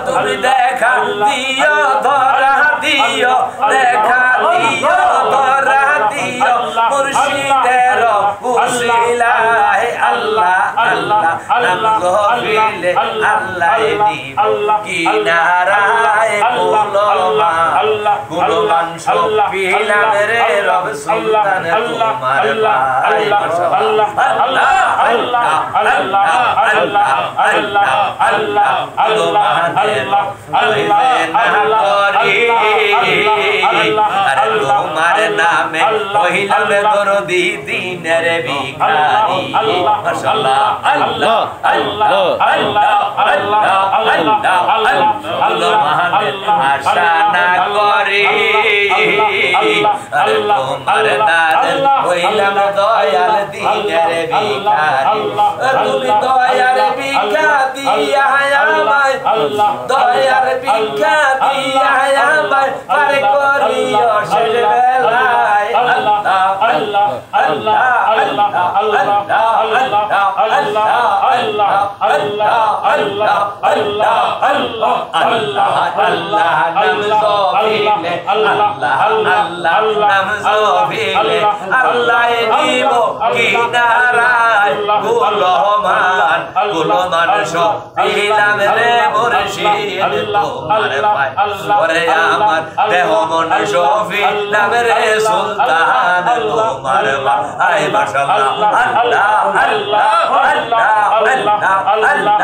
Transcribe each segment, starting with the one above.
তুমি দেখা দিও ধরা দিও দেখা দিও ধরা দিও মুর্শিদের উসিলায় আল্লাহ আল্লাহ নাম গফিলে আল্লাহ কিনারায় কুলমান সপিলাম রে রব সুলতান তোমার ভাই আল্লাহ আল্লাহ আল্লাহ আল্লাহ আল্লাহ আল্লাহ আল্লাহ আল্লাহ তোমার নামে কহিলাম দরদি দিনের ভিখারি মাশাআল্লাহ আল্লাহ আল্লাহ আল্লাহ আল্লাহ আল্লাহ আল্লাহ আশা না করি তোমার নামে কহিলাম দয়াল দিনের ভিখারি তুমি দয়ার ভিক্ষা দিয়া আমায় দয়ার ভিক্ষা দিয়া আমায় পার করিও শেষ বেলায় আল্লাহ আল্লাহ আল্লাহ আল্লাহ আল্লাহ আল্লাহ আল্লাহ আল্লাহ আল্লাহ আল্লাহ আল্লাহ আল্লাহ আল্লাহ আল্লাহ নাম জপিলে আল্লাহ আল্লাহ নাম জপিলে আল্লাহ দিব কিনারায় গুলমান সপিলাম রে মুর্শিদ তোমার ভাই ওরে আমার দেহ মন সপিলাম রে সুলতান তোমার ভাই মাশাআল্লাহ আল্লাহ আল্লাহ আল্লাহ আল্লাহ আল্লাহ আল্লাহ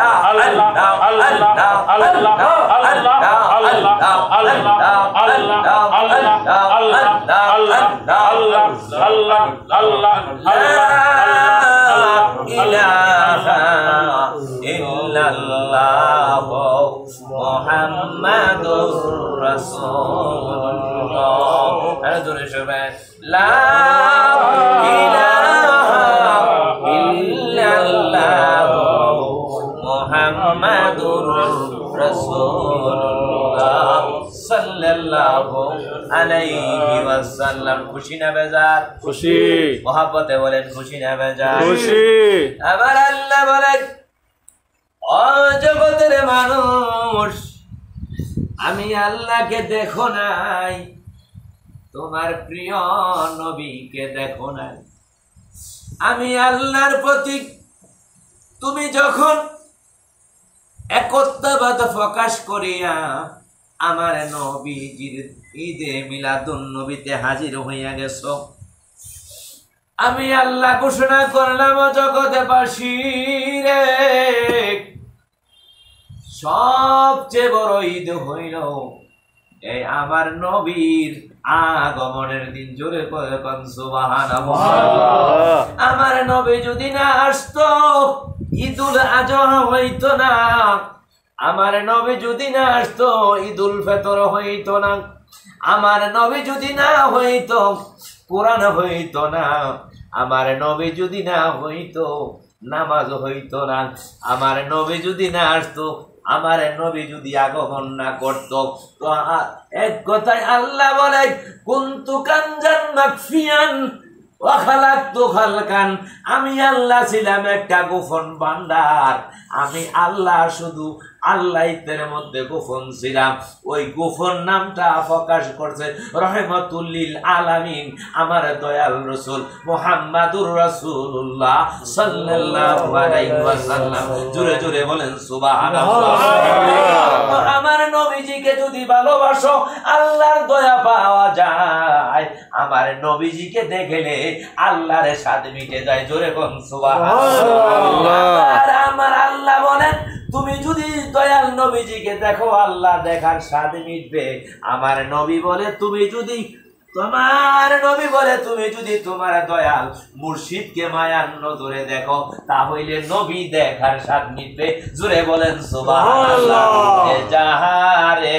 আল্লাহ আল্লাহ মুহাম্মাদুর রাসূলুল্লাহ লা মুহাম্মাদুর রাসূলুল্লাহ সাল্লাল্লাহু আলাইহি ওয়াসাল্লাম। খুশি না বেজার? খুশি। মহব্বতে বলেন খুশি না বেজার? খুশি। আবার আল্লাহ বলেন ও জগতের মানুষ আমি আল্লাহকে দেখো নাই, তোমার প্রিয় নবীকে দেখো নাই। আমি আল্লাহর প্রতীক, তুমি যখন একত্ববাদ প্রকাশ করিয়া আমার নবীজির ঈদে মিলাদুন নবীতে হাজির হইয়া গেছ, আমি আল্লাহ ঘোষণা করলাম জগৎবাসী রে সবচেয়ে বড় ঈদ হইল এই আমার নবীর আগমনের দিন। জোরে করে কোন সুবহানাল্লাহ। আমার নবী যদি না আসতো ঈদুল আজহা হইতো না, আমার নবী যদি না আসতো ঈদুল ফিতর হইতো না, আমার নবী যদি না হইতো কোরআন হইতো না, আমার নবী যদি না হইতো নামাজ হইতো না, আমার নবী যদি না আসতো, আমার নবী যদি আগমন না করতো। তো এক কথায় আল্লাহ বলে কুনতু কানজান মাখফিয়ান ওয়া খালাকতু খালকান, আমি আল্লাহ ছিলাম একটা গোপন ভান্ডার। আমি আল্লাহ শুধু আল্লাহর মধ্যে গোপন ছিলাম। ওই গোপন নামটা প্রকাশ করছে রহমাতুল লিল আলামিন আমার দয়াল রাসূল মুহাম্মাদুর রাসূলুল্লাহ সাল্লাল্লাহু আলাইহি ওয়াসাল্লাম। জোরে জোরে বলেন সুবহানাল্লাহ। আমার নবীজিকে যদি ভালোবাসো আল্লাহর দয়া পাওয়া যায়। আমার নবীজিকে দেখলে আল্লাহর সাথে মিটে যায়। জোরে বলেন সুবহানাল্লাহ। আর আমার আল্লাহ বলেন তুমি যদি দয়াল নবীজিকে দেখো আল্লাহ দেখার সাথে মিটবে। আমার নবী বলে তুমি যদি তোমার নবী বলে তুমি যদি তোমার দয়াল মুর্শিদকে মায়ার নজরে দেখো তাহলে নবী দেখার স্বাদ মিটবে। জোরে বলেন সুবহানাল্লাহ। যে যাহারে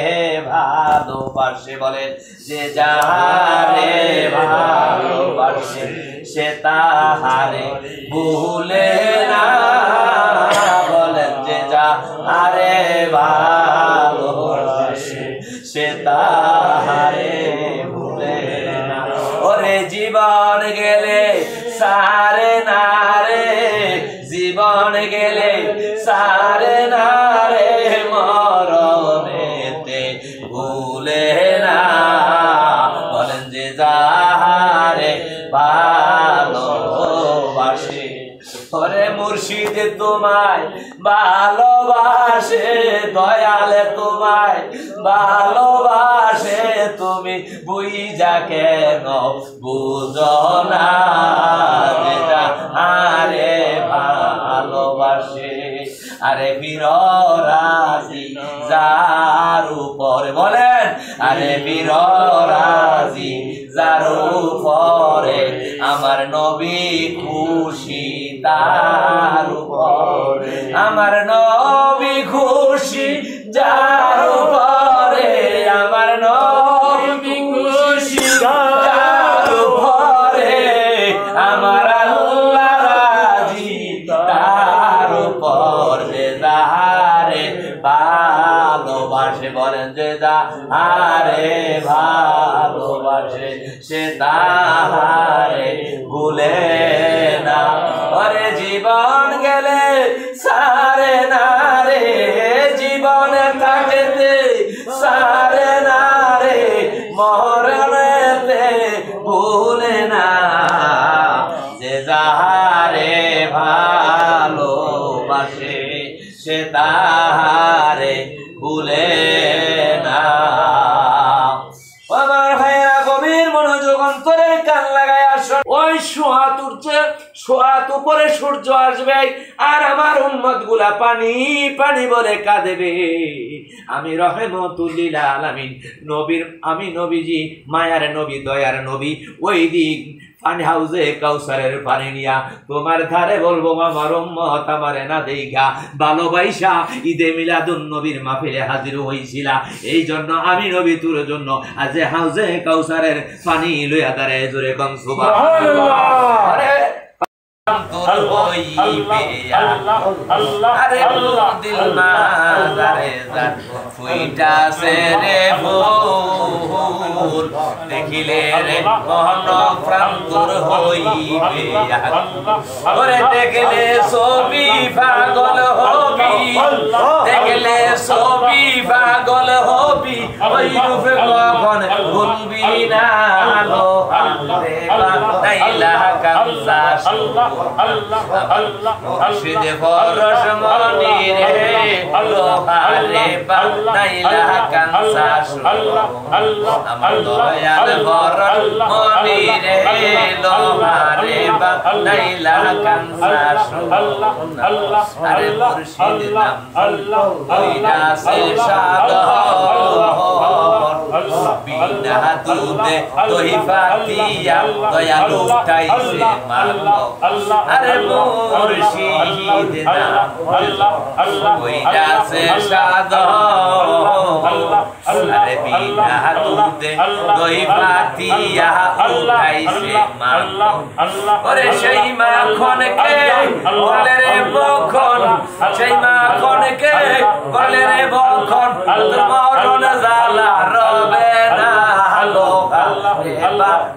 ভালোবাসে বলেন যে যাহারে ভালোবাসে সে তাহারে ভুলে না, বলেন যে যাহারে ভালোবাসে সে তাহারে জীবন গেলে সারে নারে, জীবন গেলে সারে নারে, মরণ তোমায় ভালোবাসে, দয়ালে তোমায় ভালোবাসে, তুমি বুঝা কেন বুঝো না, আরে ভালোবাসে। আরে বীররাজি যার উপরে, বলেন আরে বীররাজি যার উপরে, আমার নবী খুশি তার উপরে, আমার নবী খুশি যার উপরে, আমার নবী খুশি যার উপরে, আমার আল্লাহ রাজি তার উপরে, যারে ভালোবাসে, বলেন যে যারে ভালোবাসে সে তাহারে ভুলে না, ওরে জীবন গেলে সারে না রে, জীবন থাকতে সারে না রে, মরণেতে ভুলে না, যে যাহারে ভালোবাসে সে তাহারে ভুলে না। আমার ভাইরা গভীর মনোযোগ অন্তরের কান লাগায় আসুন। ওই সোয়াত উঠছে, সোয়াত উপরে সূর্য আসবে, আর আমার উম্মত গুলা পানি পানি বলে কাঁদেবে। আমি রহমতুল লিল আলামিন নবীর, আমি নবীজি মায়ার নবী, দয়ার নবী, ওই দিক পানি হাউজে কাউসারের পানি নিয়া তোমার ধারে বলবো, আমার উম্মত আমারে না দেখা ভালোবাসা ঈদে মিলাদুন নবীর মাহফিলে হাজির হইছিলা, এই জন্য আমি নবী তোর জন্য আজ হাউজে কাউসারের পানি লইয়া দাঁড়ায়, জোরে কম সুবহানাল্লাহ। আরে আরে দিল মাজারে যান ফুইটাছে রে ফুল, দেখিলে রে মন প্রান্তর হইবে, ওরে দেখলে ছবি পাগল হবি, দেখলে ছবি পাগল হবি, ওই রূপে কখন ভুলবি না, লো রে বানাইলা কামসা মুর্শিদে পরশ মনি রে, লোহারে বানাইলা কামসা, আমার দয়াল পরশ মনি রে, লোহারে বানাইলা কামসা, আরে মুর্শিদ নাম হইরাছে সাধন, বিনা দুধে দই ফাতিয়া দয়ালু তাইছে মানব, আরে মুর্শিদ নাম হইরাছে সাধন, আরে বিনা দুধে দই ফাতিয়া উঠাইছে মানব, ওরে সেই মাখনকে বলে রে বখন, সেই মাখনকে বলে রে বখন, মরণ জ্বালা রবে না,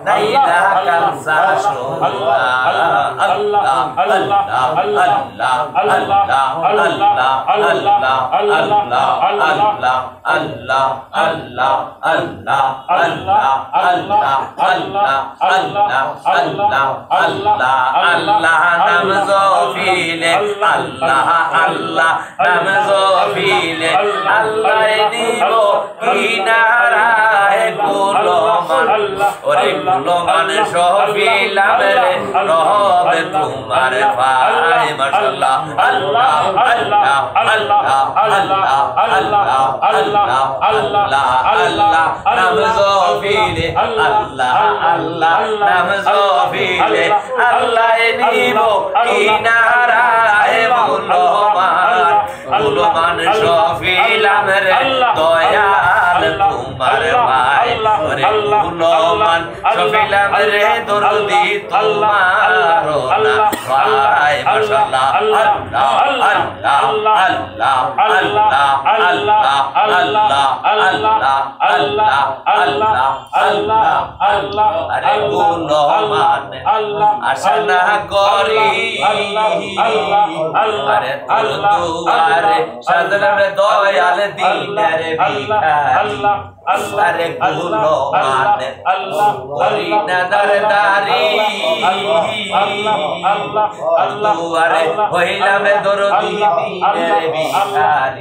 নাইলা কামসা সোনা, আল্লাহ আল্লাহ আল্লাহ আল্লাহ আল্লাহ আল্লাহ আল্লাহ আল্লাহ আল্লাহ আল্লাহ আল্লাহ আল্লাহ আল্লাহ আল্লাহ আল্লাহ আল্লাহ আল্লাহ আল্লাহ নাম জপিলে, আল্লাহ আল্লাহ নাম জপিলে, আল্লাহ দিব কিনারায় গুলমান, ওরে গুলমান সবিলাম রে রবে তোমার ভাই, মাশাআল্লাহ আল্লাহ আল্লাহ আল্লাহ আল্লাহ আল্লাহ আল্লাহ আল্লাহ আল্লাহ নাম জপিলে, আল্লাহ আল্লাহ নাম জপিলে, আল্লাহ দিব কিনারায় গুলমান, গুলমান সবিলাম রে দয়াল তোমার ভাই, ওরে গুলমান সবিলাম রে দরদি তোমার না ভাই, মাশাআল্লাহ আল্লাহ আল্লাহ আল্লাহ আল্লাহ আল্লাহ আল্লাহ আল্লাহ আল্লাহ আল্লাহ আল্লাহ আল্লাহ, আরে গুলমান আশা না করি, আরে আল্লাহ আরে সাদরে দয়াল দিনের ভিখারি, আল্লাহ আল্লাহ আরে কুলো মানে করি না দারদারি দুয়ারে হইলাম দরদি দিনের ভিখারি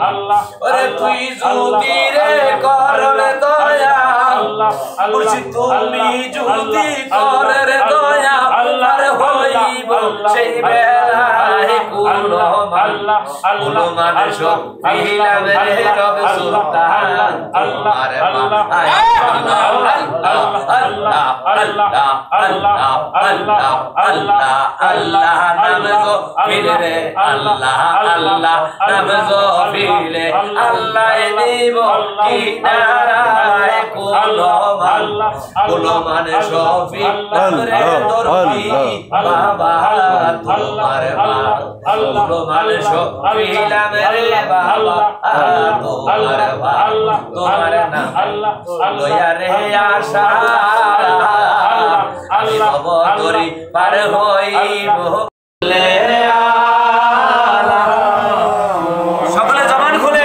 ওরে তুই যদি রে করলে দয়া মুর্শিদ তুমি যদি করে রে দয়া আল্লাহর হইব সেই বেলায় কুলো মানে সব হইলাম রে রব সুলতান তোমার রে আশা অবতরি পার হইব সকলে জবান খুলে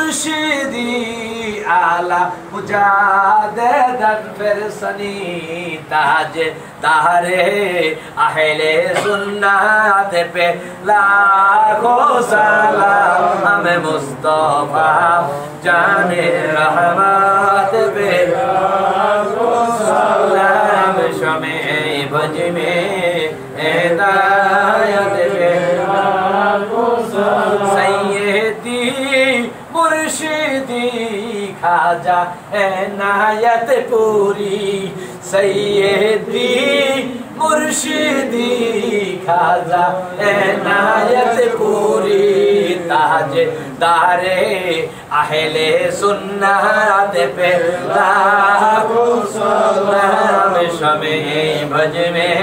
মুর্শিদি আলা মুজাদ্দিদান ফেরসানি তাজে দারে আহলে সুন্নাত पे लाखों सलाम हमें मुस्तफा जाने रहमत पे लाखों सलाम शमे भज में हिदायत पे लाखों सलाम सैयदी मुर्शिदी खाजा इनायत पूरी सैयदी मुर्शिदी खाजा इनायत पूरी ताज दारे अहले सुन्नत पे लाखों सलाम शमे भज में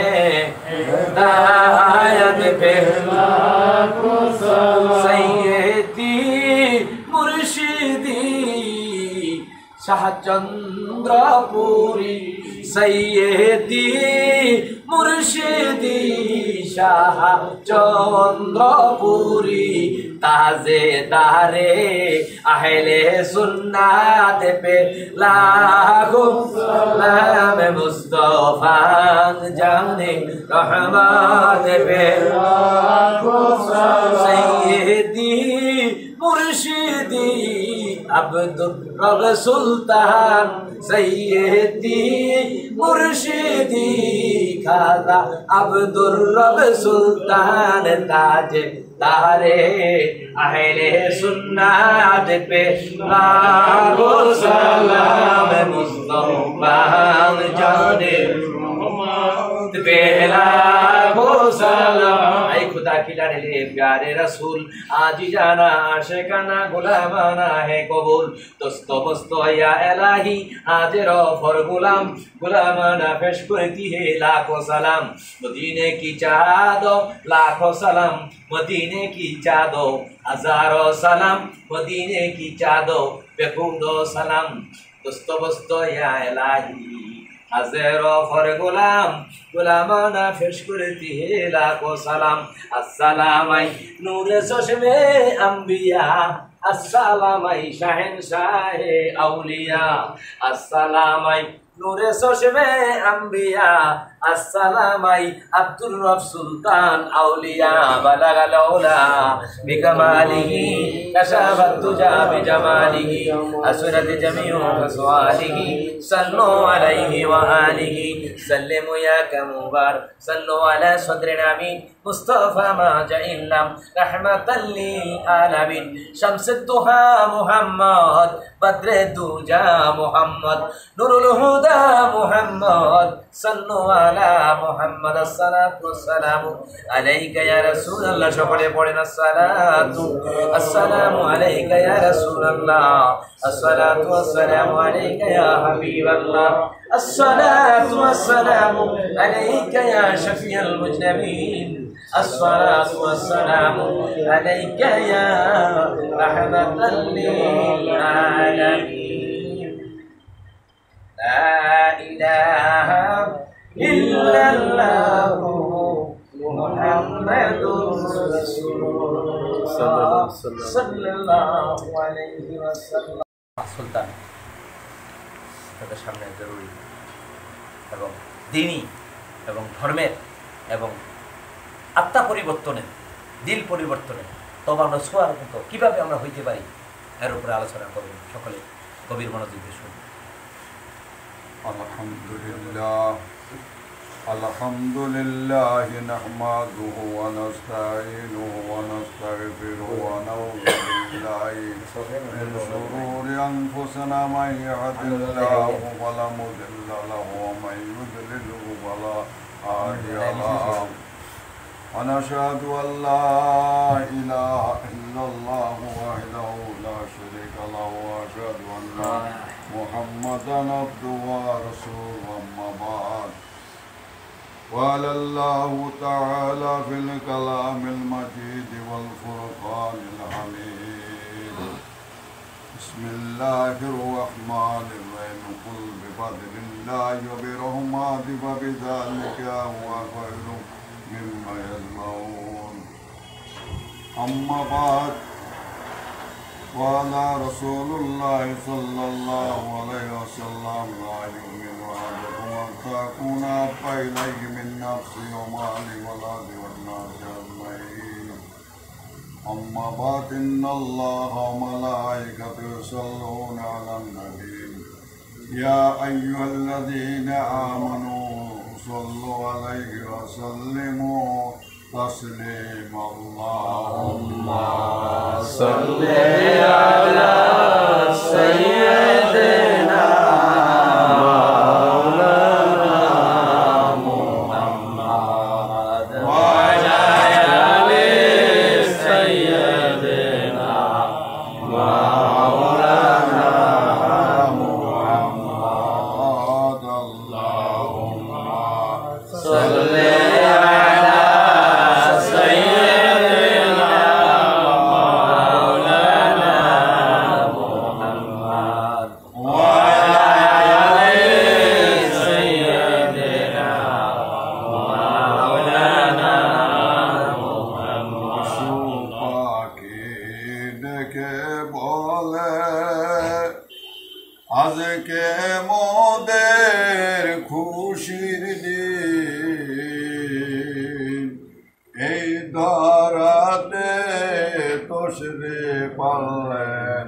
हिदायत पे लाखों सलाम सैयदी मुर्शिदी शाहचंद्रपुरी सैयदी मुर्शिदी शाहचंद्रपुरी ताजे दारे अहले सुन्नत पे लाखों सलाम मुस्तफा जाने रहमत पे लाखों सलाम सैयदी मुर्शिदी अब्दुल रब सुल्तान सैयदी मुर्शिदी खाजा अब्दुल रब सुल्तान ताज तारे अहले सुन्नत पे लाखों सलाम मुस्तफा जाने पे लाखों सलाम ऐ खुदा की लाने ले प्यारे रसूल आज जाना आशिकाना गुलामाना है कबूल दोस्तो बस्तो या इलाही आज रो फर गुलाम गुलामाना पेश करती है लाखों सलाम मदीने की चादो लाखों सलाम मदीने की चादो हजारों सलाम मदीने की चादो बेखुदो सलाम दोस्तो बस्तो या इलाही हज़ारों फर गुलाम गुलामाना पेश करती है लाखों सलाम अस्सलाम नूर चश्मे अंबिया अस्सलाम शहंशाह औलिया अस्सलाम नूरे चश्मे अंबिया अस्सलाम अब्दुल रब सुल्तान औलिया बलगल औला बिकमालिही कशफत तुजा बिजमालिही असरत जमीउ खसवालिही सल्लु अलैहि व आलिही सल्लिमु या कमुबार सल्लु अला सदर नबी मुस्तफा मा जइल्लम रहमतल लिल आलमीन शम्सुद्दुहा मुहम्मद बद्रुद्दुजा मुहम्मद नूरुल हुदा मुहम्मद सल्लु अला मुहम्मद अस्सलातु वस्सलामु अलैका या रसूल अल्लाह সকলে পড়েন আসসালাতু আসসালামু আলাইকা ইয়া রাসূলুল্লাহ আসসালাতু ওয়াসসালামু আলাইকা ইয়া হাবিবাল্লাহ আসসালাতু ওয়াসসালামু আলাইকা ইয়া শাফিয়াল মুজনাবিন আসসালাতু ওয়াসসালামু আলাইকা ইয়া রাহমাতাল লিল আলামিন লা ইলাহা ইল্লাল্লাহু মুহাম্মাদুর রাসূলুল্লাহ সাল্লাল্লাহু আলাইহি ওয়াসাল্লাম সুলতান তাদের সামনে জরুরি এবং দ্বীনি এবং ধর্মের এবং আত্মা পরিবর্তনের দিল পরিবর্তনের তওবা নসুয়ার মতো কিভাবে আমরা হইতে পারি এর উপরে আলোচনা করব সকলে গভীর মনোযোগ দিয়ে শুনুন আলহামদুলিল্লাহ নাহমাদুহু ওয়া নাস্তাঈনুহু ওয়া নাস্তাগফিরুহু ওয়া নাউযু বিল্লাহি মিন শুরুরি আনফুসিনা মান ইয়াহদিল্লাহু ফালা মুদিল্লা লাহু ওয়া মান ইউদ্লিলহু ফালা হাদিয়া লাহু ওয়া নাশহাদু আল লা ইলাহা ইল্লাল্লাহু ওয়াহদাহু লা শারীকা লাহু ওয়া আশহাদু আন্না মুহাম্মাদান আবদুহু ওয়া রাসূলুহু আম্মা বা'দ قال الله تعالى في الكلام المجيد والفرقان الحميد بسم الله الرحمن الرحيم قل بفضل الله وبرحمته فبذلك هو خير مما يجمعون أما بعد وعلى رسول الله صلى الله عليه وسلم لا يؤمن أحدكم حتى أكون أحب إليه من نفسي ومالي وولدي والناس أجمعين أما بعد إن الله وملائكته يصلون على النبي يا أيها الذين آمنوا صلوا عليه وسلموا تسليما اللهم صل على سيدنا مولانا محمد وعلى آل سيدنا مولانا محمد اللهم صل আজকে মোদের খুশির দিন এই ধরাতে তশরে পারলেন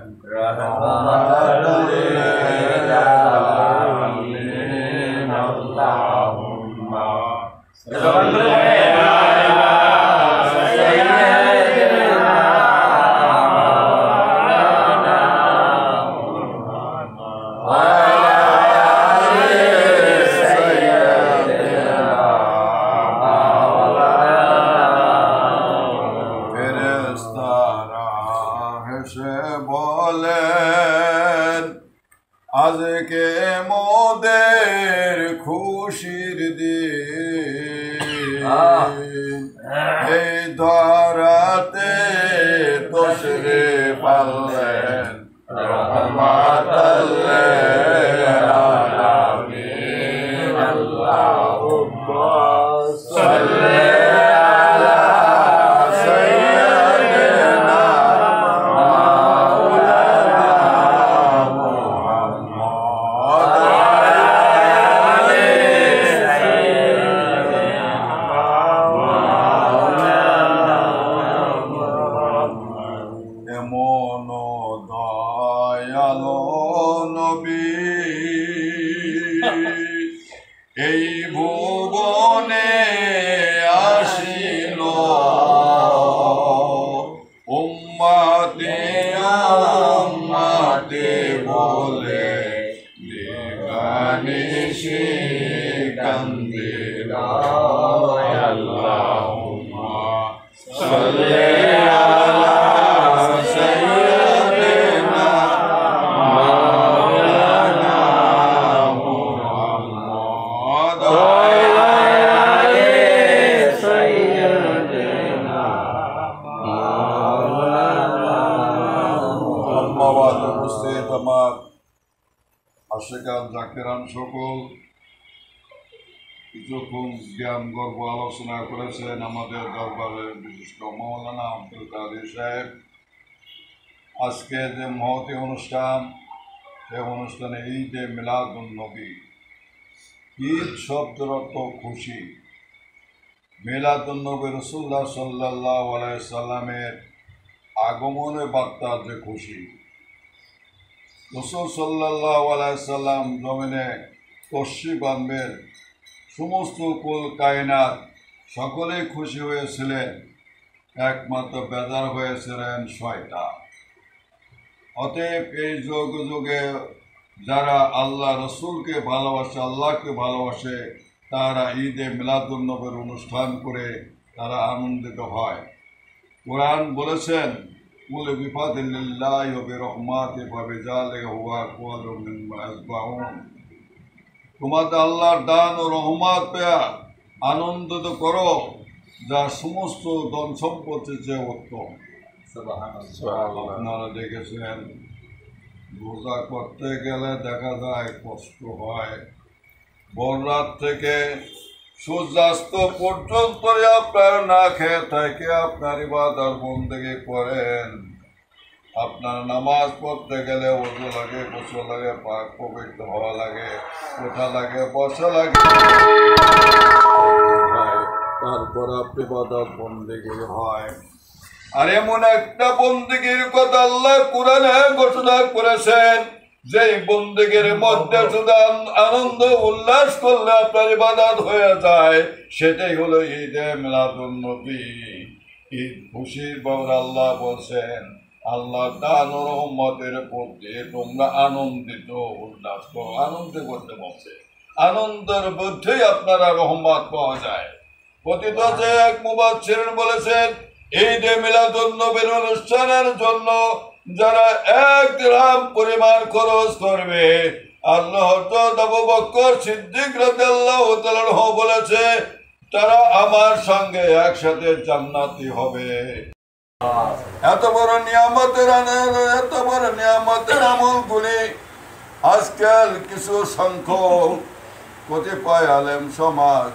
বলেন আজকে মোদের খুশির দিন এই ধরাতে তশরে পারলেন রহমাতাল আলামিন আল্লাহুম্মা সাল্লি এই ভুবনে আসিল উম্মতে উম্মতে বলে দিবানিশি কান্দিল আল্লাহুম্মা সাল্লি আশিকান জাকিরান সকল কিছুক্ষণ জ্ঞান গর্ব আলোচনা করেছেন আমাদের দরবারের বিশিষ্ট মৌলানা আব্দুল কাদের সাহেব। আজকে যে মহতি অনুষ্ঠান, সে অনুষ্ঠানে ঈদে মিলাদুন নবী। ঈদ শব্দের অর্থ খুশি। মিলাদুন নবী রাসূলুল্লাহ সাল্লাল্লাহু আলাইহি সাল্লামের আগমনে বার্তা যে খুশি। রাসূল সাল্লাল্লাহু আলাইহি সাল্লাম জমিনে তশরিফ বানবেন, সমস্ত কুল কায়নাত সকলেই খুশি হয়েছিলেন, একমাত্র বেজার হয়েছিলেন শয়তান। অতএব এই যুগে যুগে যারা আল্লাহ রসুলকে ভালোবাসে, আল্লাহকে ভালোবাসে, তারা ঈদে মিলাদুন নবীর অনুষ্ঠান করে তারা আনন্দিত হয়। কোরআন বলেছেন, কুল বিফাদিল্লাহি ওয়া বিরহমাতিহি ফাবিযালিকা হুয়া আকওয়ালু মিম্মা ইয়াসবাউন। তোমাদের আল্লাহর দান ও রহমত পেয়ে আনন্দিত করো, যা সমস্ত ধন সম্পত্তির চেয়ে উত্তম। আপনারা দেখেছেন, রোজা করতে গেলে দেখা যায় কষ্ট হয়। ভোর রাত থেকে সূর্যাস্ত পর্যন্ত আপনার না খেয়ে থাকে আপনার ইবাদত বন্দেগি করেন। আপনার নামাজ পড়তে গেলে ওযু লাগে, গোসল লাগে, পাক পবিত্র হওয়া লাগে, ওঠা লাগে, বসা লাগে, তারপর আপনি ইবাদত বন্দেগী হয়। আর এমন একটা বন্দেগীর কথা আল্লাহ কোরআনে ঘোষণা করেছেন, যে বন্দেগীর মধ্যে শুধু আনন্দ উল্লাস করলে আপনার ইবাদত হয়ে যায়, সেটাই হলো ঈদে মিলাদুন নবী। ঈদ খুশির ব্যাপারে আল্লাহ বলছেন, আল্লাহ তার রহমতের প্রতি তোমরা আনন্দিত উল্লাস করো, আনন্দ করতে বলছে। আনন্দের মধ্যেই আপনারা রহমত পাওয়া যায়। কথিত আছে এক মুফাসসির বলেছেন, ঈদে মিলাদুন নবীর অনুষ্ঠানের জন্য যারা 1 দিরহাম পরিমাণ খরচ করবে, আল্লাহ হযরত আবু বকর সিদ্দিক রাদিয়াল্লাহু তাআলা আনহু বলেছে, তারা আমার সঙ্গে একসাথে জান্নাতি হবে। এত বড় নিয়ামতের আমলগুলি আজকাল কিছু সংখ্যক কতিপয় আলেম সমাজ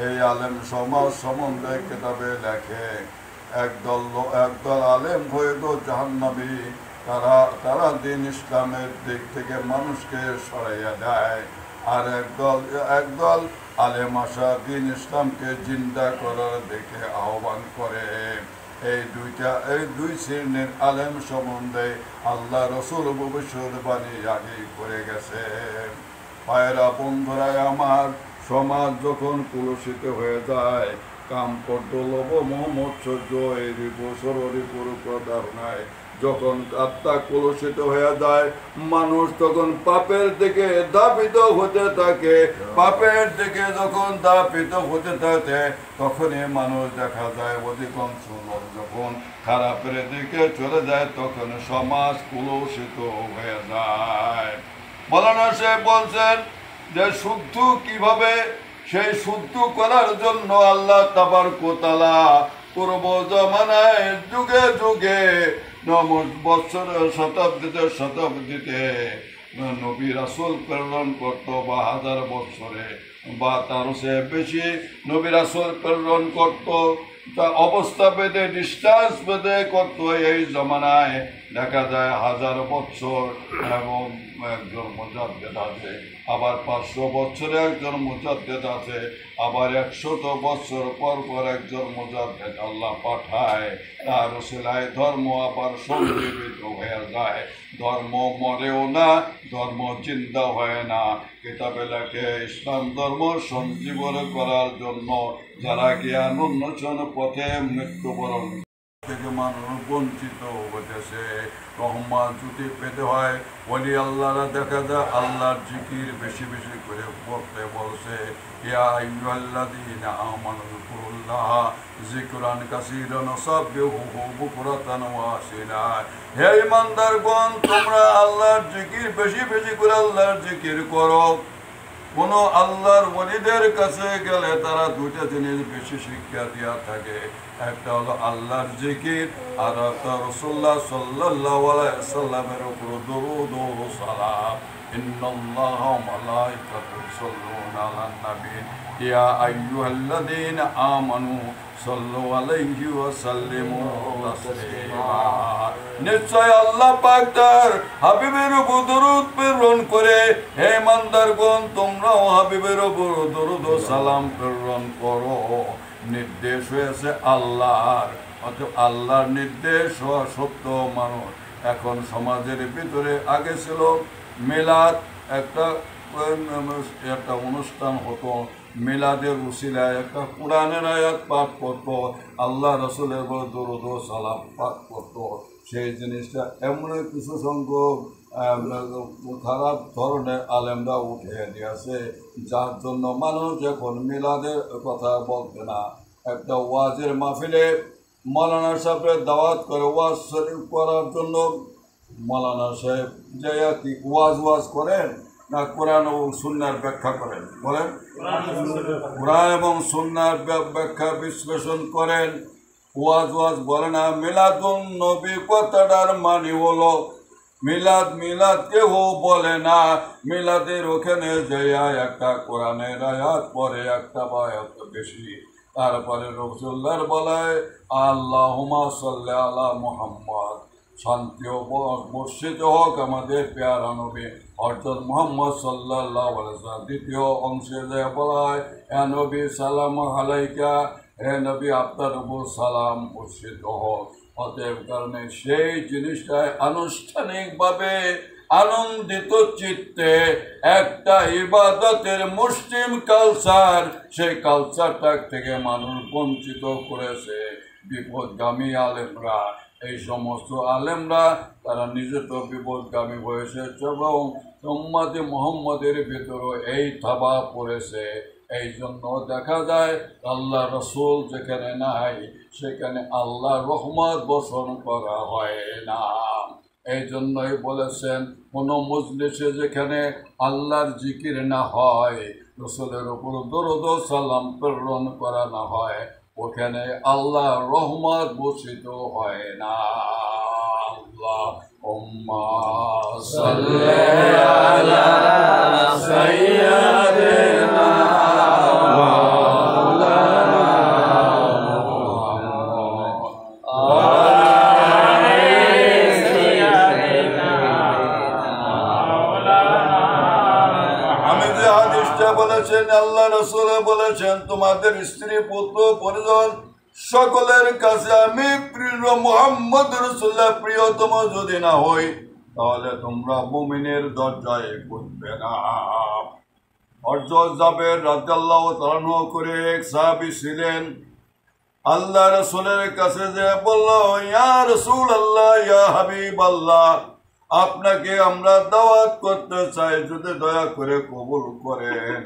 এই আলেম সমাজ সম্বন্ধে কিতাবে লেখে, একদল আলেম হয়ত জাহান্নামী, তারা দিন ইসলামের দিক থেকে মানুষকে সরাইয়া দেয়। আর একদল আলেম আসা দিন ইসলামকে জিন্দা করার দিকে আহ্বান করে। এই দুই শ্রেণীর আলেম সম্বন্ধে আল্লাহ রসুল ভবিষ্যৎবাণী আগেই করে গেছে। পায়রা বন্ধুরা আমার, সমাজ যখন কলুষিত হয়ে যায়, কাম করত লোভ মোহমৎসর্য এই বছরের ধারণায় যখন আত্মা কলুষিত হয়ে যায়, মানুষ তখন পাপের দিকে ধাবিত হতে থাকে। পাপের দিকে যখন ধাবিত হতে থাকে, তখনই মানুষ দেখা যায় অধিকাংশ লোক যখন খারাপের দিকে চলে যায়, তখন সমাজ কলুষিত হয়ে যায়। মাওলানা সাহেব বলছেন যে শুদ্ধ কিভাবে, সেই শুদ্ধ করার জন্য আল্লাহ তাবারক ওয়া তাআলা পূর্ব জমানায় যুগে যুগে বৎসরের শতাব্দীতে নবী রাসূল প্রেরণ করত, বা 1000 বৎসরে বা তারও সে বেশি নবী রাসূল প্রেরণ করত। তা অবস্থা বেঁধে ডিস্টান্স বেঁধে করত। এই জমানায় দেখা যায় 1000 বৎসর এবং একজন মুজাদ্দিদ আছে, আবার 500 বছরে একজন মুজাদ্দিদ আছে, আবার 100 বছর পর পর একজন মুজাদ্দিদ আল্লাহ পাঠায়। তার ওসিলায় ধর্ম আবার সঞ্জীবিত হয়ে যায়। ধর্ম মরেও না, ধর্ম জিন্দা হয় না। কিতাবে লেখে ইসলাম ধর্ম সঞ্জীবন করার জন্য যারা জ্ঞান উন্মোচন পথে মৃত্যুবরণ থেকে মানুষ বঞ্চিত হতেছে, রহমত যদি পেতে হয়, ওলি আল্লাহরা দেখা যায় আল্লাহর জিকির বেশি বেশি করে পড়তে বলছে। ইয়া আইয়ুহাল্লাযীনা আমানু যিকুরুল্লাহ যিকরান কাসীরান ওয়াসাব্বিহুহু বুকরাতান ওয়া আসীলা। হে ঈমানদারগণ, তোমরা আল্লাহর জিকির বেশি বেশি করে আল্লাহর জিকির করো। কোন আল্লাহর ওলিদের কাছে গেলে তারা দুইটা জিনিস বেশি শিক্ষা দিয়া থাকে, একটা হলো আল্লাহর জিকির, আর একটা রাসূলুল্লাহ সাল্লাল্লাহু আলাইহি ওয়াসাল্লামের উপর দরুদ ও সালাম। ইন্নাল্লাহা ওয়া মালাইকাতুহু ইউসাল্লুনা আলান নবী ইয়া আইয়ুহাল্লাযীনা আমানু সাল্লু আলাইহি ওয়া সাল্লিমু তাসলিমা। নিশ্চয় আল্লাহ পাক তার হাবিবের উপর দরুদ প্রেরণ করে। হে ইমানদারগণ, তোমরাও হাবিবের উপর দরুদ ও সালাম প্রেরণ করো। নির্দেশ হয়েছে আল্লাহর, অর্থাৎ আল্লাহর নির্দেশ হওয়া সত্য মানুষ এখন সমাজের ভিতরে, আগে ছিল মিলাদ, একটা অনুষ্ঠান হতো, মিলাদের উসিলায় একটা কোরআনের আয়াত পাঠ করতো, আল্লাহ রসুলের দরুদ ও সালাম পাঠ করতো। সেই জিনিসটা এমন কিছু সংখ্যক খারাপ ধরনের আলেমরা উঠে দিয়েছে, যার জন্য মানুষ এখন মিলাদের কথা বলতে না। একটা ওয়াজের মাহফিলে মাওলানা সাহেবের দাওয়াত করে ওয়াজ শরীফ করার জন্য, মাওলানা সাহেব যে কি ওয়াজ করেন না কোরআন ও সুন্নাহর ব্যাখ্যা করেন? বলেন, কোরআন এবং সুন্নাহর ব্যাখ্যা বিশ্লেষণ করেন। ওয়াজ বলে না। মিলাদুন নবী কথাটার মানে হলো মিলাদ কেউ বলে না। মিলাদের ওখানে যাইয়া একটা কোরআনের আয়াত পরে, একটা বা এত বেশি, তারপরে রাসূলুল্লাহর বলায় আল্লাহুম্মা সাল্লি আলা মুহাম্মদ, শান্তি ও বর্ষিত হোক আমাদের পেয়ারা নবী হযরত মুহাম্মদ সাল্লাল্লাহু আলাইহি ওয়াসাল্লাম। দ্বিতীয় অংশে যে বলা হয়, হে নবী সালাম আলাইকা, হে নবী আপনার উপর সালাম বর্ষিত হোক। অতএব কারণে সেই জিনিসটাই আনুষ্ঠানিকভাবে আনন্দিত চিত্তে একটা ইবাদতের মুসলিম কালচার, সেই কালচারটা থেকে মানুষ বঞ্চিত করেছে বিপদগামী আলেমরা। এই সমস্ত আলেমরা তারা নিজে তো বিপদগামী হয়েছে এবং উম্মতে মুহাম্মদের ভিতরেও এই থাবা পড়েছে। এই জন্য দেখা যায় আল্লাহ রসুল যেখানে নাই সেখানে আল্লাহ রহমত বর্ষণ করা হয় না। এই জন্যই বলেছেন কোনো মজলিসে যেখানে আল্লাহর জিকির না হয়, রসুলের উপর দরুদ ও সালাম প্রেরণ করা না হয়, ওখানে আল্লাহ রহমত বর্ষিত হয় না। আল্লাহুম্মা সাল্লি আলা সাইয়্যিদিনা বলেছেন, আল্লাহ রসুল বলেছেন, তোমাদের স্ত্রী পুত্র পরিজন সকলের কাছে আমি প্রিয় মুহাম্মদ রাসূলুল্লাহ প্রিয়তম যদি না হই, তাহলে তোমরা মুমিনের দরজায় পৌঁছবে না। হযরত জাবের রাদিয়াল্লাহু তাআলা করে এক সাহাবী ছিলেন, আল্লাহ রসুলের কাছে যে বলল, ইয়া রাসূলুল্লাহ, ইয়া হাবিবাল্লাহ, আপনাকে আমরা দাওয়াত করতে চাই, যদি দয়া করে কবুল করেন।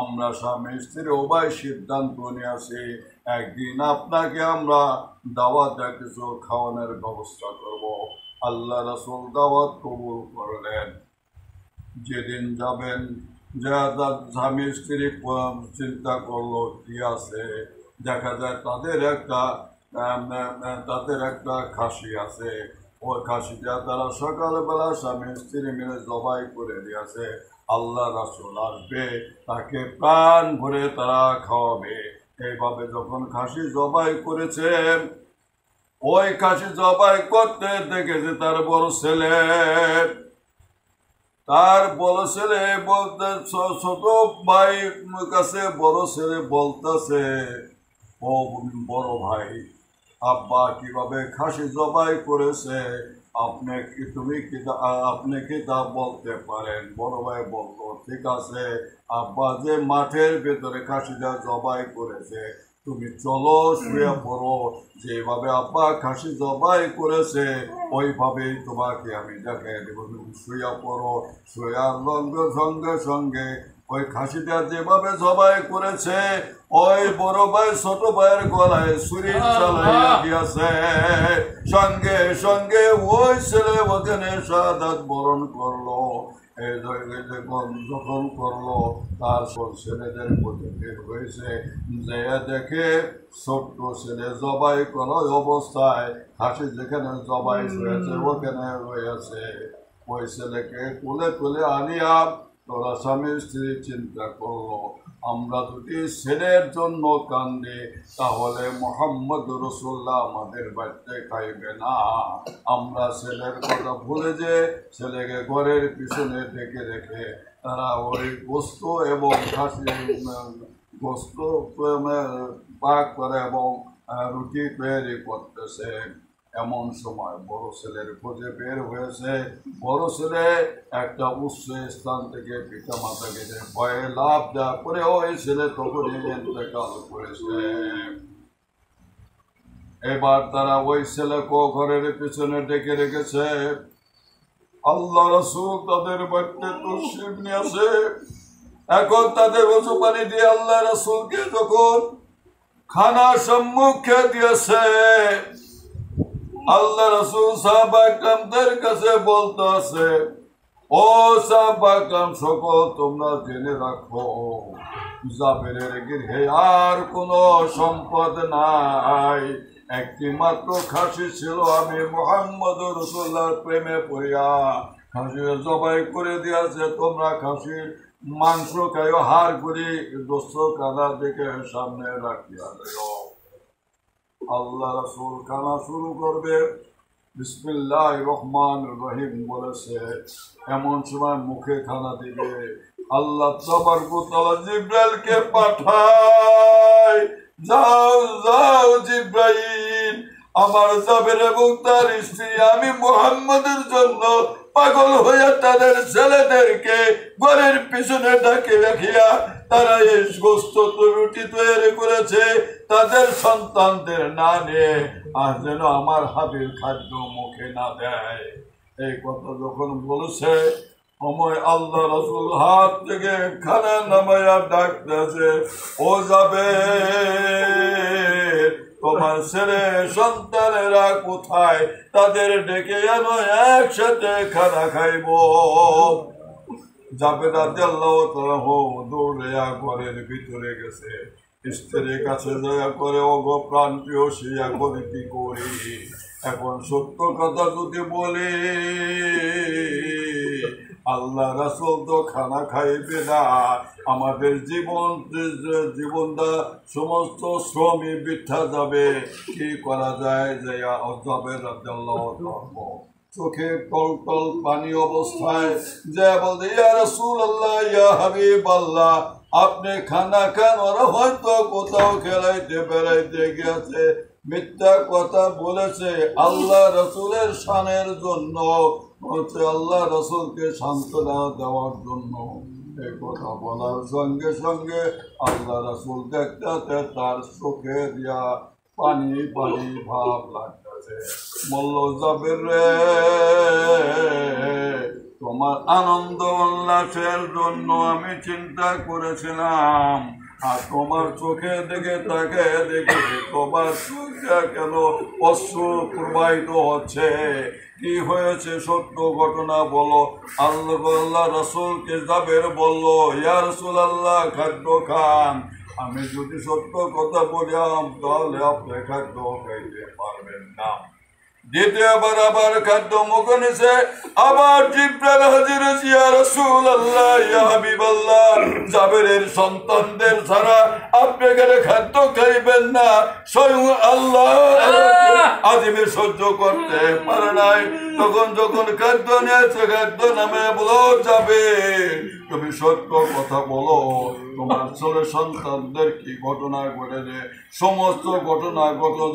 আমরা স্বামী স্ত্রী উভয় সিদ্ধান্ত নিয়েছি একদিন আপনাকে আমরা দাওয়াত কিছু খাওয়ানোর ব্যবস্থা করব। আল্লাহ রাসূল দাওয়াত কবুল করলেন। যেদিন যাবেন, যা স্বামী স্ত্রী চিন্তা করলো কি আছে, দেখা যায় তাদের একটা খাসি আছে। ওই খাসিটা তারা সকালবেলা স্বামী স্ত্রী মিলে জবাই করে দিয়েছে। আল্লাহ রাসূল আসবে, তাকে প্রাণ ভরে তারা খাওয়াবে। এইভাবে যখন খাসি জবাই করেছেন, ওই খাসি জবাই করতে দেখেছে তার বড় ছেলে বলতে ছোট ভাই কাছে বড় ছেলে বলতেছে, ও বড় ভাই, আব্বা কিভাবে খাসি জবাই করেছে আপনি কি তা বলতে পারেন? বড় ভাই বলতো, ঠিক আছে আব্বা, যে মাঠের ভেতরে খাসিটা জবাই করেছে, তুমি চলো শুয়ে পড়ো, যেভাবে আব্বা খাসি জবাই করেছে ওইভাবেই তোমাকে আমি দেখাই দেব। তুমি শুয়ে পড়ো, শুয়ার সঙ্গে সঙ্গে ওই খাসিটা যেভাবে জবাই করেছে, ওই বড় ভাই ছোট ভাইয়ের গলায় ছুরি চালাইয়া দিয়েছে। সঙ্গে সঙ্গে ওই ছেলে ওখানে শাহাদাত বরণ করলো। এই যখন করলো, তার ছেলেদের মধ্যে বের হয়েছে, যে দেখে ছোট্ট ছেলে জবাই করা অবস্থায় খাসি যেখানে জবাই হয়েছে ওখানে রয়েছে। ওই ছেলেকে তুলে আনিয়া তোরা স্বামী স্ত্রী চিন্তা করলো, আমরা যদি ছেলের জন্য কান্দি তাহলে মুহাম্মদ রাসূলুল্লাহ আমাদের বাড়িতে খাইবে না। আমরা ছেলের কথা ভুলে যে ছেলেকে ঘরের পিছনে ডেকে রেখে তারা ওই গোস্ত এবং খাসি গোস্ত পাক করে এবং রুটি তৈরি করতেছে। এমন সময় বড় ছেলের খোঁজে বের হয়েছে। বড় ছেলে একটা উচ্চ স্থান থেকে পিতা মাতাকে ভয়ে লাভ দেওয়া করে ওই ছেলে তখনই ইন্তেকাল করেছে। এবার তারা ওই ছেলেকে ঘরের পিছনে ডেকে রেখেছে। আল্লাহ রাসূল তাদের বাড়িতে তশরিফ নিয়েছে। এখন তাদের ওযু পানি দিয়ে আল্লাহ রাসূলকে যখন খানা সম্মুখে দিয়েছে, আল্লাহ রাসূল সাহাবা ইকরামদের কাছে বলতে আছে, ও সাহাবা ইকরাম সকল, তোমরা জেনে রাখো জাবেরের গৃহে আর কোনো সম্পদ নাই, একটি মাত্র খাসি ছিল। আমি মুহাম্মদ রাসূলুল্লাহর প্রেমে পড়িয়া খাসি জবাই করে দিয়েছে। তোমরা খাসির মাংস খাইও, হাড় গুলি দোস্ত কাদা দেখে সামনে রাখিয়া দিও। আল্লাহ রাসূল খানা শুরু করবে। বিসমিল্লাহ রহমান রহিম বলেছে, এমন সময় মুখে খানা দিবে, আল্লাহ তাবারক ওয়া তাআলা জিব্রাইলকে পাঠায়, যাও যাও জিব্রাইল, আমার জাবের এবং তার স্ত্রী আমি মুহাম্মদের জন্য পাগল হইয়া তাদের ছেলেদেরকে ঘরের পিছনে ডাকে রাখিয়া তারা এই গোস্ত রুটি তৈরি করেছে, তাদের সন্তানদের না নিয়ে আর যেন আমার হাবির খাদ্য মুখে না দেয়। এই কথা যখন বলেছে, সময় আল্লাহ রাসূল হাত থেকে খানা নামাইয়া ডাকতেছে, ও যাবে তোমার ছেলে সন্তানেরা কোথায়, তাদের ডেকে আনো, একসাথে খানা খাইব। জাবের রাদিয়াল্লাহু তাআলা দৌড়িয়া ঘরের ভিতরে গেছে, স্ত্রীর কাছে দয়া করে, ও গো প্রাণ প্রিয়, সে এখন কি করি? এখন সত্য কথা যদি বলি, আল্লাহ রাসূল তো খানা খাইবে না, আমাদের জীবনটা সমস্ত শ্রমই বৃথা যাবে, কি করা যায়? যে জাবের রাদিয়াল্লাহু তাআলা চোখে টলটল পানি অবস্থায় যে বলতে, ইয়া রাসূলুল্লাহ, ইয়া হাবিবাল্লাহ, আপনি খানা খান, ওরা হয়তো কোথাও খেলাইতে বেড়াইতে গেছে, মিথ্যা কথা বলেছে আল্লাহ রাসূলের শানের জন্য, হচ্ছে আল্লাহ রাসূলকে সান্ত্বনা দেওয়ার জন্য। এই কথা বলার সঙ্গে সঙ্গে আল্লাহ রাসূল দেখতে তার চোখে দিয়া পানি পানি ভাব লাগতেছে। বলল, জাবের রে, তোমার আনন্দ উল্লাসের জন্য আমি চিন্তা করেছিলাম, আর তোমার চোখে দেখে তাকে দেখে তোমার চোখে কেন অশ্রু প্রবাহিত হচ্ছে? কি হয়েছে? সত্য ঘটনা বলো। আল্লাহ রাসূলকে জাবের বলল, ইয়া রাসূলুল্লাহ, খাদ্য খান। আমি যদি সত্য কথা বললাম তাহলে আপনি খাদ্য খাইতে পারবেন না। দ্বিতীয়বার আবার খাদ্য মুখে নিছে, আবার জিব্রাইল হাজির হয়েছে, ইয়া রাসূলুল্লাহ, ইয়া হাবিবাল্লাহ, জাবেরের সন্তানদের ছাড়া আপনি গেলে খাদ্য খাইবেন না। স্বয়ং আল্লাহ আজিমে সহ্য করতে পারে নাই, তখন যখন খাদ্য নিয়েছে, খাদ্য নামে বলো, যাবে তুমি সত্য কথা বলো, তোমার ছেলে সন্তানদের কি ঘটনা ঘটেছে? সমস্ত ঘটনা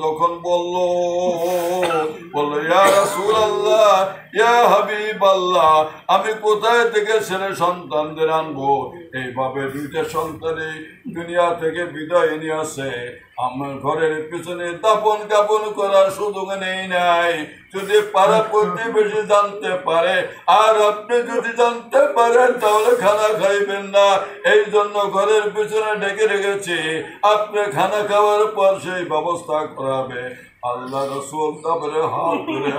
যখন বললো, ইয়া রাসূলুল্লাহ, ইয়া হাবিবাল্লাহ, আমি কোথায় থেকে ছেলে সন্তানদের আনবো? এইভাবে দুইটা সন্তানই দুনিয়া থেকে বিদায় নিয়ে আসে, আমার ঘরের পিছনে দাপন কাপন করার সুযোগ নেই নাই। যদি পাড়া প্রতিবেশী জানতে পারে আর আপনি যদি জানতে পারেন তাহলে খানা খাইবেন না, এই জন্য ঘরের পিছনে ডেকে রেখেছি, আপনি খানা খাওয়ার পর সেই ব্যবস্থা করাবে। আল্লাহ রাসূল তারপরে হাত ধরে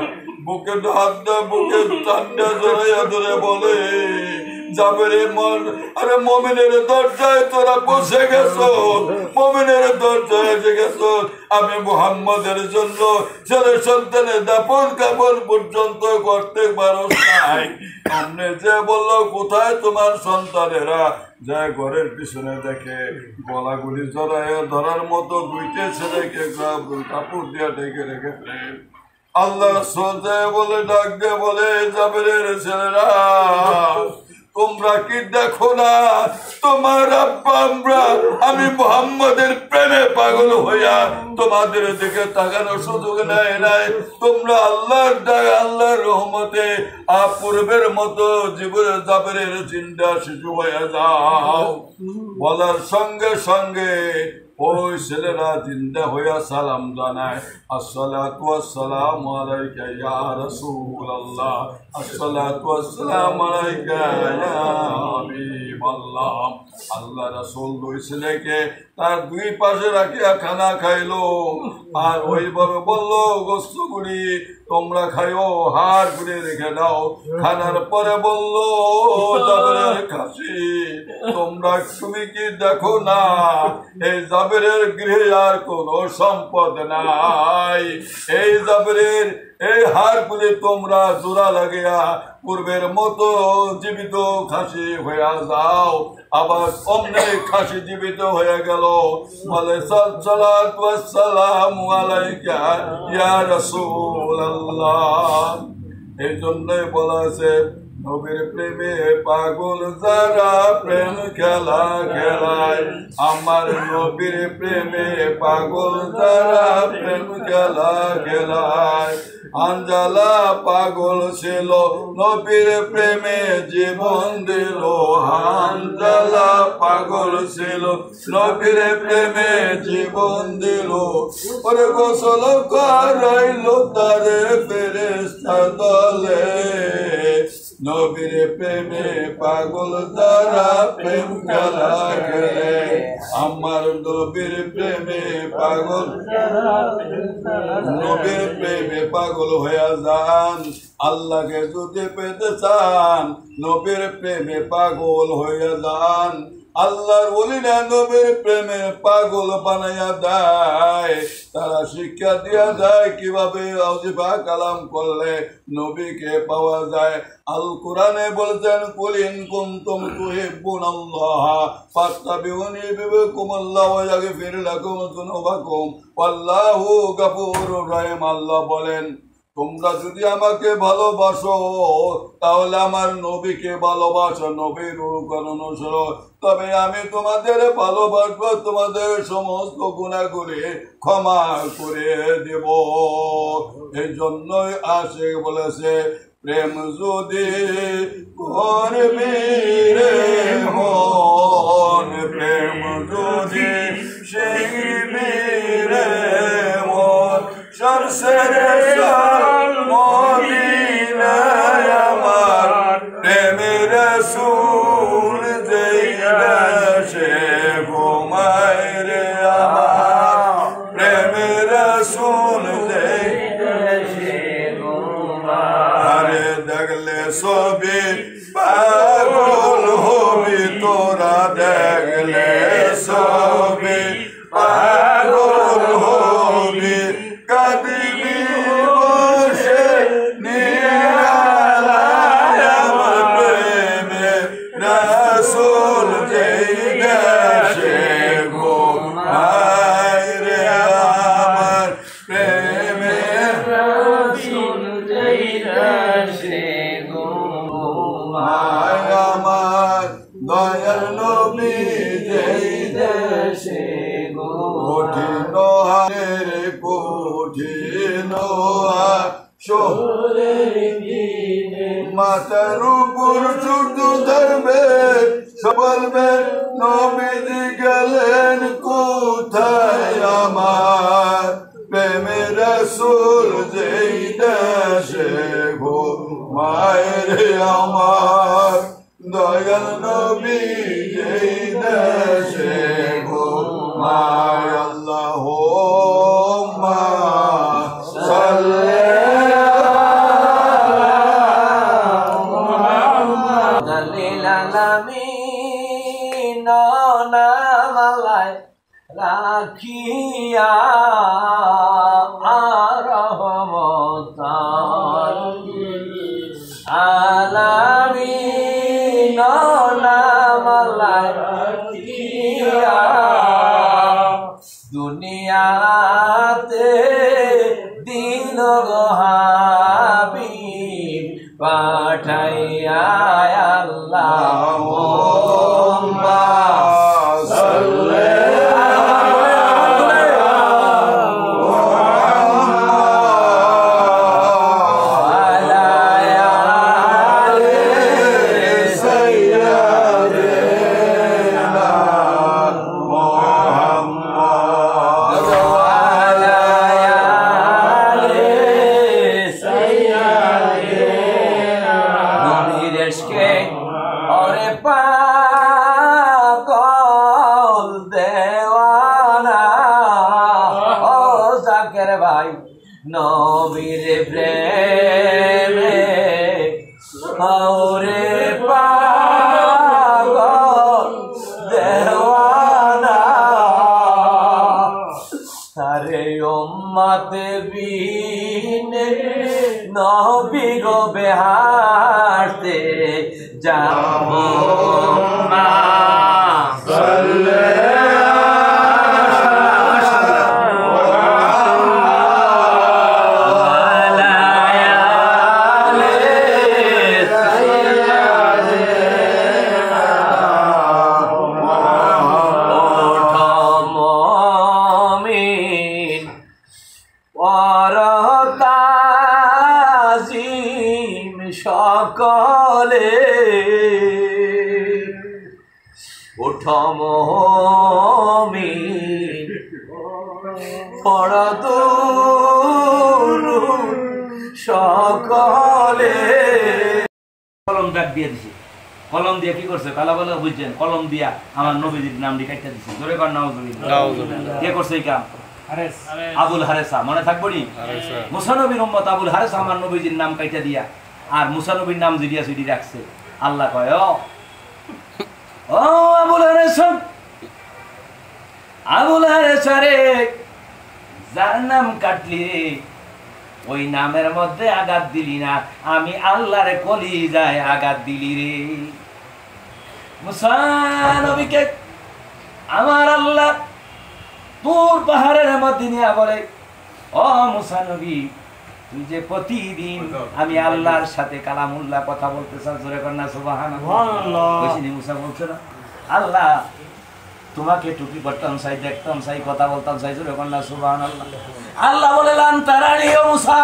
বুকে হাত দেয়, বুকে টান্ডা জড়াইয়া ধরে বলে, জাবেরে মন, আরে মুমিনের দরজায় তোরা বসে গেছো, মুমিনের দরজায় এসে গেছো, আমি মুহাম্মদের জন্য ছেলে সন্তানের দাপন কাপন পর্যন্ত করতে পারো নাই। সামনে যে বললো, কোথায় তোমার সন্তানেরা? যা ঘরের পিছনে দেখে গলাগুলি জড়াইয়া ধরার মতো দুইটা ছেলেকে কাপড় দিয়ে ডেকে রেখেছে। আল্লাহ সোজায় বলে, ডাক দিয়ে বলে, জাবেরের ছেলেরা, তোমরা কি দেখো না তোমার আব্বা আমরা আমি মুহাম্মদের প্রেমে পাগল হইয়া তোমাদের দিকে তাকানোর সুযোগ নেয় নাই? তোমরা আল্লাহর রহমতে পূর্বের মতো জীবনের জাবেরের চিন্তা শিশু হয়ে যাও। বলার সঙ্গে সঙ্গে ওই ছেলেরা জিন্দা হইয়া সালাম জানায়, আসসালাতু ওয়াসসালামু আলাইকা ইয়া রাসূলুল্লাহ, আসসালাতু ওয়াসসালামু আলাইকা ইয়া হাবিবাল্লাহ। আল্লাহ রাসূল দুই ছেলেকে তার দুই পাশে রাখিয়া খানা খাইলো, আর ওইভাবে বললো, গোস্তগুলি তোমরা খাইও, হাড় গুলি রেখে দাও। খানার পরে বললো, জাবেরের কাছে তুমি কি দেখো না এই জাবেরের গৃহে আর কোন সম্পদ নাই? এই জাবেরের এই হাড়গুলি তোমরা জোড়া লাগিয়ে হইয়া পূর্বের মতো জীবিত খাসি হইয়া যাও। আবার অমনে খাসি জীবিত হয়ে গেল, বলে সালাতু ওয়াসসালামু আলাইকা ইয়া রাসূলুল্লাহ। এই জন্যই বলা আছে নবীর প্রেমে পাগল যারা প্রেম খেলা খেলায়, আমার নবীর প্রেমে পাগল যারা প্রেম খেলা খেলায়। আঞ্জালা পাগল ছিল নবীর প্রেমে জীবন দিল, আঞ্জালা পাগল ছিল নবীর প্রেমে জীবন দিল। ওরে গোসল করাইল তারে ফেরেশতা দলে, নবীর প্রেমে পাগল যারা প্রেম খেলা খেলে, আমার নবীর প্রেমে পাগল, নবীর প্রেমে পাগল হয়ে যান। আল্লাহকে যদি পেতে চান নবীর প্রেমে পাগল হয়ে যান। আল্লাহর ওলিরা নবীর প্রেমে পাগল বানাইয়া দেয়, তারা শিক্ষা দিয়া দেয় কিভাবে ওয়াজিফা কালাম করলে নবীকে পাওয়া যায়। আল কোরআনে বলছেন কুল ইন কুনতুম তুহিব্বুনাল্লাহ ফাত্তাবিউনি ইউহিব্বুকুমুল্লাহ ওয়া ইয়াগফির লাকুম যুনুবাকুম ওয়াল্লাহু গফুরুর রহিম। আল্লাহ বলেন তোমরা যদি আমাকে ভালোবাসো তাহলে আমার নবীকে ভালোবাসো, নবীর অনুসরণ, তবে আমি তোমাদের ভালোবাসবো, তোমাদের সমস্ত গুনাহগুলি ক্ষমা করে দেব। এই জন্যই আশিক বলেছে প্রেম যদি করবি রে মন, প্রেম যদি শিখবি রে মন, সরসরে মদিনায় আমার প্রেমের রাসূল যেই দেশে ঘুমায় রে, আমার প্রেমের রাসূল যেই দেশে ঘুমায়। আরে দেখলে ছবি পাগল হবি তোরা, দেখলে ছবি পাগল হবি, কাঁদিবি বসে নিয়ে আমার প্রেমে রাসূল যেই দেশে ঘুমায় রে, আমার প্রেমে রাসূল যেই দেশে ঘুমায়, আমার দয়াল নবী যেই দেশে কঠিন হারের কঠিন মাথার উপর সূর্য ধরবে, বলবে নবীজি গেলেন কোথায়, আমার প্রেমের রাসূল যেই দেশে ঘুমায় রে, আমার দয়াল নবী যেই দেশে ঘুমায়। আল্লাহুম্মা সাল্লি রাখিয়া রহমতাল আলামিন নামালায় রাখিয়া, দুনিয়াতে দিন হাবিব পাঠাইয়া। আল্লাহুম্মা সাল্লি নবীর প্রেমে ওরে পাগল দেওয়ানা, তারে উম্মত বিনে নবী গো বেহায়া। যাবো মা সকলে উঠম সকলে কলম ডাক দিয়ে দিছে কলম দিয়ে কি করছে কালা বলে বুঝছেন কলম দিয়া আমার নবীজির নাম লিখাইতে দিছে জোরে কর নাউজুবিল্লাহ কে করছে এই কাম আবুল হারেসা মনে থাকবো নি মুসা নবীর উম্মত আবুল হারেসা আমার নবীজির নাম কাইটা দিয়া আর মুসা নবীর নাম জিডিয়া সিডি রাখছে আল্লাহ কয় ও আবুল হারেসা রে যার নাম কাটলি রে ওই নামের মধ্যে আঘাত দিলি না আমি আল্লাহরে কলি যায় আঘাত দিলি রে মুসা নবীকে আমার আল্লাহ তোর পাহাড়ের মধ্যে নিয়ে বলে ও মুসা নবী তুই যে প্রতিদিন আমি আল্লাহর সাথে কালামুল্লাহ কথা বলতে চাস জোরে কর না সুবহানাল্লাহ কইছিনি মুসা বলছে না আল্লাহ তোমাকে টুপি পরতাম চাই দেখতাম চাই কথা বলতাম চাই জোরে কর না সুবহানাল্লাহ আল্লাহ বলে লান তারানি ও মুসা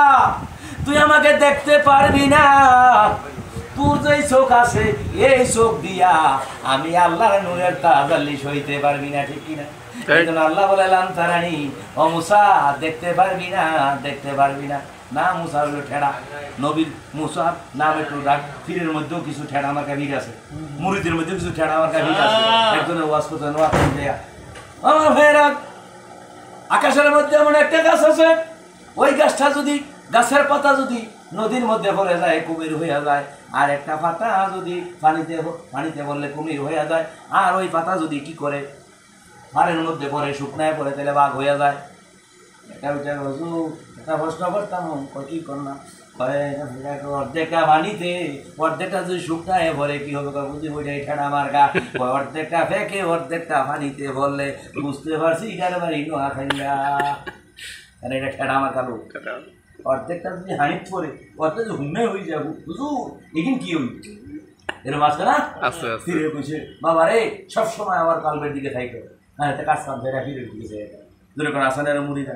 তুই আমাকে দেখতে পারবি না তোর যে চোখ আছে এই চোখ দিয়া আমি আল্লাহর নূরের তাজাল্লি সইতে পারবি না ঠিক কিনা এইজন্য আল্লাহ বলে লান তারানি ও মুসা দেখতে পারবি না না মুসা হলো ঠেড়া নবীর মুসা নাম একটু রাখ ফিরের মধ্যেও কিছু ঠেড়া আমার কাছে আছে মুরিদের মধ্যেও কিছু ঠেড়া আমার কাছে আছে একজনের ওয়াজ করতে ওয়াজ দেয়া আমার ভাইরা আকাশের মধ্যে এমন একটা গাছ আছে ওই গাছটা যদি গাছের পাতা যদি নদীর মধ্যে পড়ে যায় কুমির হইয়া যায় আর একটা পাতা যদি পানিতে বললে কুমির হইয়া যায় আর ওই পাতা যদি কি করে পাড়ের মধ্যে পড়ে শুকনায় পড়ে তাহলে বাঘ হইয়া যায় এটা একটা প্রশ্ন করতাম কি করলাম অর্ধেকটা পানিতে অর্ধেকটা যদি শুকনায় ভরে কি হবে বুঝি ওইটাই ঠেড়া আমার গা অর্ধেকটা ফেঁকে অর্ধেকটা পানিতে বললে বুঝতে পারছি এটার বাড়ি নোয়া খাইয়া এটা ঠেড়া আমার কালো অর্ধেকটা যদি হাঁড়ি পরে অর্ধেক হুমে হয়ে যাবো হুজুর এখানে কি হই এর মাঝখানে না ফিরে কইছে বাবা রে সবসময় আমার কালবের দিকে থাইকে হ্যাঁ এটা কাজ কাম ফেরা ফিরে দিকে যায় দূরে করে আসানের মুড়ি না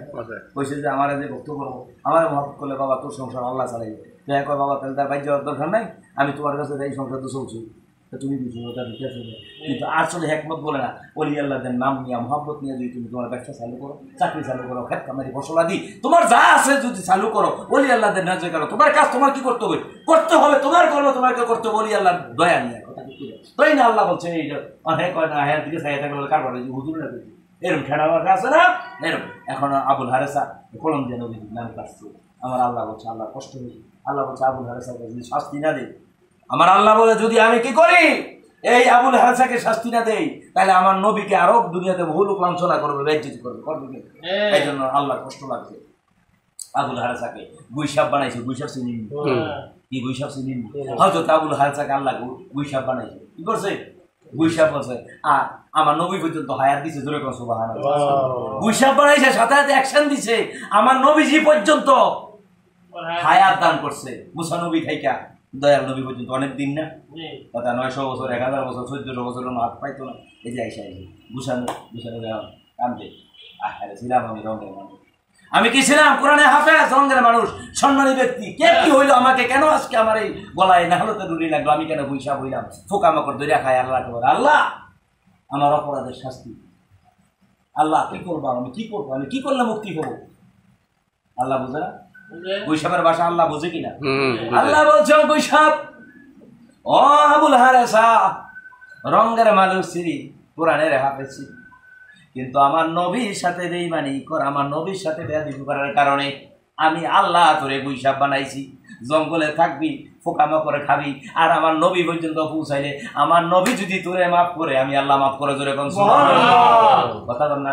কইছে যে আমার যে বক্তব্য করবো আমার মহব্বত করলে বাবা তোর সংসার আল্লাহ চালাইবে যাই কয় বাবা তাহলে তার বাইর যাওয়ার দরকার নাই আমি তোমার কাছে এই সংসার তো চলছি তুমি বুঝো কিন্তু আসলে হেকমত বলে না ওলি আল্লাহদের নাম নিয়ে মহব্বত নিয়ে যদি তুমি তোমার ব্যবসা চালু করো চাকরি চালু করো খেত কামারি ফসল আদি তোমার যা আছে যদি চালু করো ওলি আল্লাহদের নাজ করো তোমার কাজ তোমার কি করতে হবে তোমার কর্ম তোমাকে করতে হবে ওলি আল্লাহর দয়া নিয়ে কথা তাই না আল্লাহ বলছে এই হ্যাঁ কয় না হ্যাঁ দিকে চাই থাকলে কার করে হুজুর না এরকম ঠেড়া মার্কা আছে না এরকম এখন আবুল হারেসা কলম দিয়ে নবীর নাম কাটছে আমার আল্লাহ বলছে আল্লাহ কষ্ট হয়েছে আল্লাহ বলছে আবুল হারেসাকে যদি শাস্তি না দেয় আমার আল্লাহ বলে যদি আমি কি করি এই আবুল হারেসাকে শাস্তি না দেই তাহলে আমার নবীকে আরো দুনিয়াতে বহু লোক লাঞ্ছনা করবে বেজ্জিত করবে এই জন্য আল্লাহ কষ্ট লাগছে আবুল হারেসাকে গুইসাব বানাইছে গুইসাব চিনি কি গুইসাব চিনি হয়তো আবুল হারেসাকে আল্লাহ গুইসাব বানাইছে কি করছে গুইসাব বলছে আর আমার নবী পর্যন্ত হায়াত দিছে জোরে করে সুবহানাল্লাহ গুইসাব বানাইছে সাথে সাথে অ্যাকশন দিছে আমার নবীজি পর্যন্ত হায়াত দান করছে মুসা নবী থাইকা দয়াল নবী পর্যন্ত অনেক দিন না কথা 900 বছর 1000 বছর 1400 বছর হাত পাইতো না এই যে আইসা গুছানো কান্দে আরে ছিলাম আমি রঙের মানুষ আমি কি ছিলাম কোরআনে হাফেজ রঙের মানুষ সম্মানী ব্যক্তি কে কি হইলো আমাকে কেন আজকে আমার এই গলায় নাহলতে ডুরি লাগলো আমি কেন পয়সা হইলাম ফোকা মাকড় দরিয়া খাই আল্লাহ আল্লাহ আমার অপরাধের শাস্তি আল্লাহ কি করবো আমি কি করলে মুক্তি হবো আল্লাহ বুঝে না বৈশাখের ভাষা আল্লাহ বুঝে কিনা আল্লাহ বলছে বৈশাখ ও আবুল হারেসা রঙের মানুষ ছিলি কোরআনের হাফেজ ছিলি কিন্তু আমার নবীর সাথে বেঈমানি কর আমার নবীর সাথে বেয়াদবি করার কারণে আমি আল্লাহ তোরে বৈশাখ বানাইছি জঙ্গলে থাকবি ফোকামা করে খাবি আর আমার নবী পর্যন্ত পৌঁছাইলে আমার নবী যদি তোরে মাফ করে আমি আল্লাহ মাফ করে জোরে কোন সুবহানাল্লাহ কথা বল না